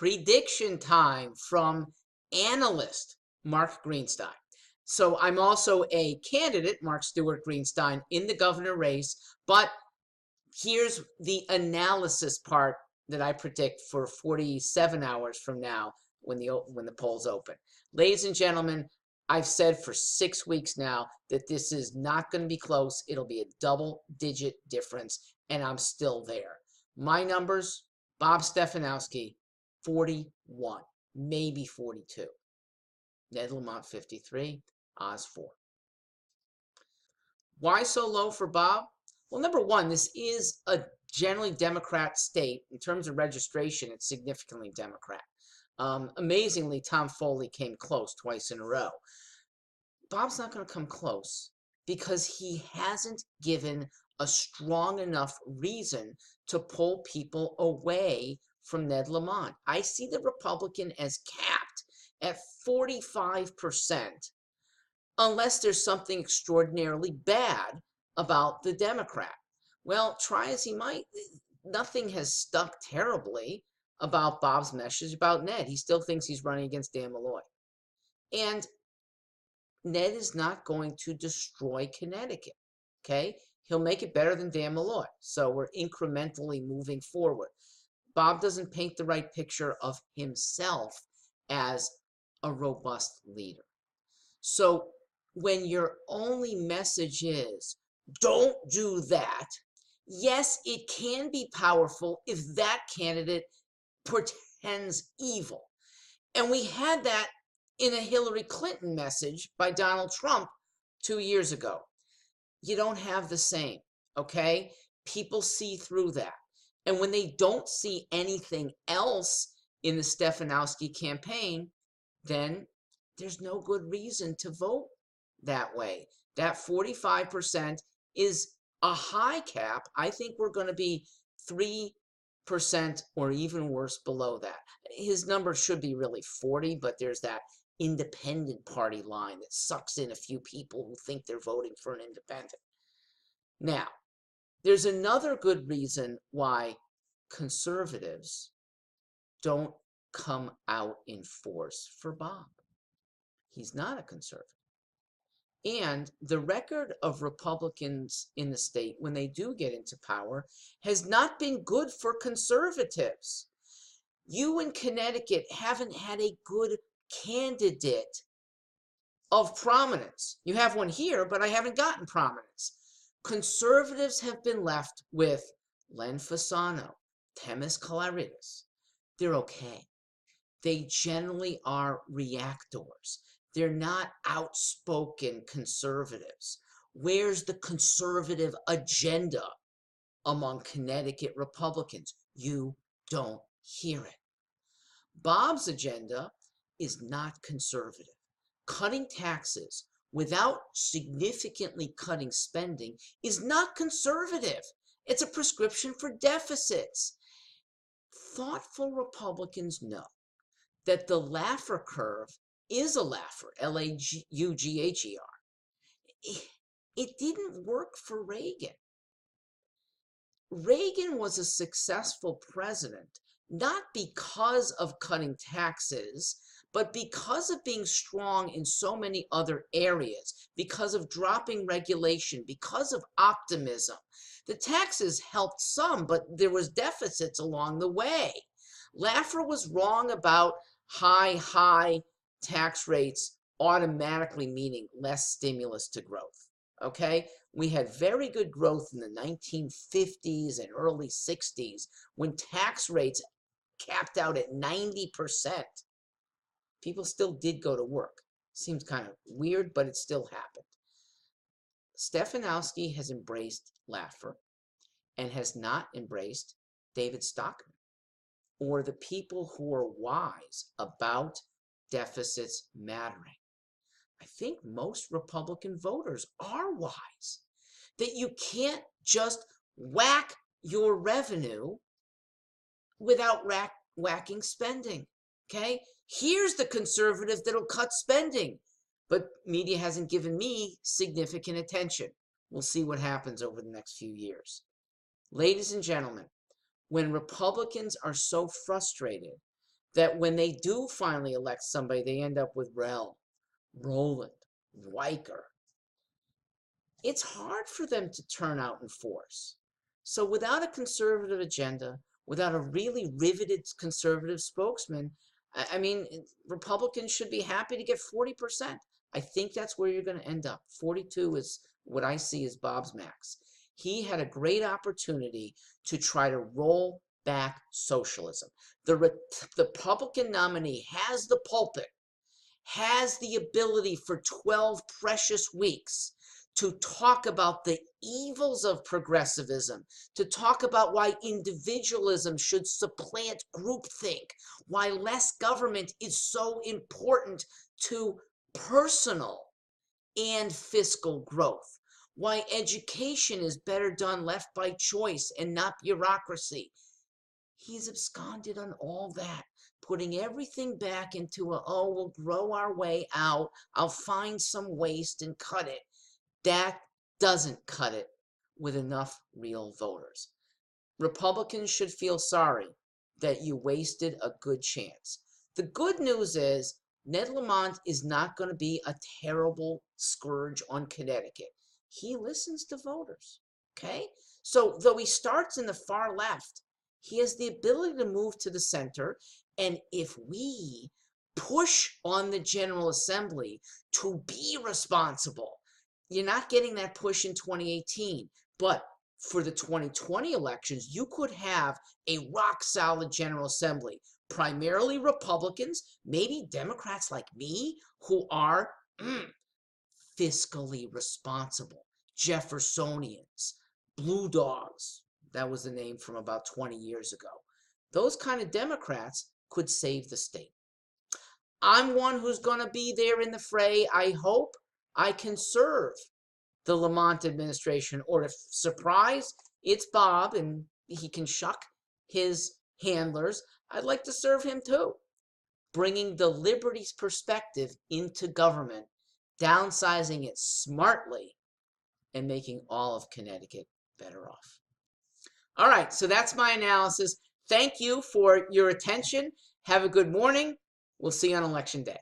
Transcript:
Prediction time from analyst Mark Greenstein. So I'm also a candidate, Mark Stewart Greenstein, in the governor race. But here's the analysis part that I predict for 47 hours from now when the polls open. Ladies and gentlemen, I've said for 6 weeks now that this is not going to be close. It'll be a double-digit difference, and I'm still there. My numbers, Bob Stefanowski, 41, maybe 42. Ned Lamont, 53, Oz 4. Why so low for Bob? Well, number one, this is a generally Democrat state. In terms of registration, it's significantly Democrat. Amazingly, Tom Foley came close twice in a row. Bob's not going to come close because he hasn't given a strong enough reason to pull people away from Ned Lamont. I see the Republican as capped at 45%, unless there's something extraordinarily bad about the Democrat. Well, try as he might, nothing has stuck terribly about Bob's message about Ned. He still thinks he's running against Dan Malloy. And Ned is not going to destroy Connecticut, okay? He'll make it better than Dan Malloy. So we're incrementally moving forward. Bob doesn't paint the right picture of himself as a robust leader. So when your only message is, don't do that, yes, it can be powerful if that candidate portends evil. And we had that in a Hillary Clinton message by Donald Trump 2 years ago. You don't have the same, okay? People see through that. And when they don't see anything else in the Stefanowski campaign, then there's no good reason to vote that way. That 45% is a high cap. I think we're going to be 3% or even worse below that. His number should be really 40, but there's that independent party line that sucks in a few people who think they're voting for an independent. Now, there's another good reason why conservatives don't come out in force for Bob. He's not a conservative. And the record of Republicans in the state, when they do get into power, has not been good for conservatives. You in Connecticut haven't had a good candidate of prominence. You have one here, but I haven't gotten prominence. Conservatives have been left with Len Fasano, Temis Kalaritis. They're okay. They generally are reactors. They're not outspoken conservatives. Where's the conservative agenda among Connecticut Republicans? You don't hear it. Bob's agenda is not conservative. Cutting taxes without significantly cutting spending is not conservative. It's a prescription for deficits. Thoughtful Republicans know that the Laffer curve is a Laffer, L-A-U-G-H-E-R. It didn't work for Reagan. Reagan was a successful president, not because of cutting taxes, but because of being strong in so many other areas, because of dropping regulation, because of optimism. The taxes helped some, but there was deficits along the way. Laffer was wrong about high tax rates automatically meaning less stimulus to growth, okay? We had very good growth in the 1950s and early 60s when tax rates capped out at 90%. People still did go to work. Seems kind of weird, but it still happened. Stefanowski has embraced Laffer and has not embraced David Stockman or the people who are wise about deficits mattering. I think most Republican voters are wise that you can't just whack your revenue without whacking spending, okay? Here's the conservative that'll cut spending, but media hasn't given me significant attention. We'll see what happens over the next few years. Ladies and gentlemen, when Republicans are so frustrated that when they do finally elect somebody, they end up with Roland, Weicker. It's hard for them to turn out in force. So without a conservative agenda, without a really riveted conservative spokesman, I mean, Republicans should be happy to get 40%. I think that's where you're going to end up. 42 is what I see as Bob's max. He had a great opportunity to try to roll back socialism. The Republican nominee has the pulpit, has the ability for 12 precious weeks to talk about the evils of progressivism, to talk about why individualism should supplant groupthink, why less government is so important to personal and fiscal growth, why education is better done left by choice and not bureaucracy. He's absconded on all that, putting everything back into oh, we'll grow our way out. I'll find some waste and cut it. That doesn't cut it with enough real voters. Republicans should feel sorry that you wasted a good chance. The good news is Ned Lamont is not going to be a terrible scourge on Connecticut. He listens to voters, okay? So though he starts in the far left, he has the ability to move to the center. And if we push on the General Assembly to be responsible, you're not getting that push in 2018, but for the 2020 elections, you could have a rock-solid General Assembly, primarily Republicans, maybe Democrats like me, who are fiscally responsible, Jeffersonians, Blue Dogs. That was the name from about 20 years ago. Those kind of Democrats could save the state. I'm one who's going to be there in the fray. I hope I can serve the Lamont administration, or if surprise, it's Bob and he can shuck his handlers, I'd like to serve him too, bringing the liberties perspective into government, downsizing it smartly, and making all of Connecticut better off. All right, so that's my analysis. Thank you for your attention. Have a good morning. We'll see you on Election Day.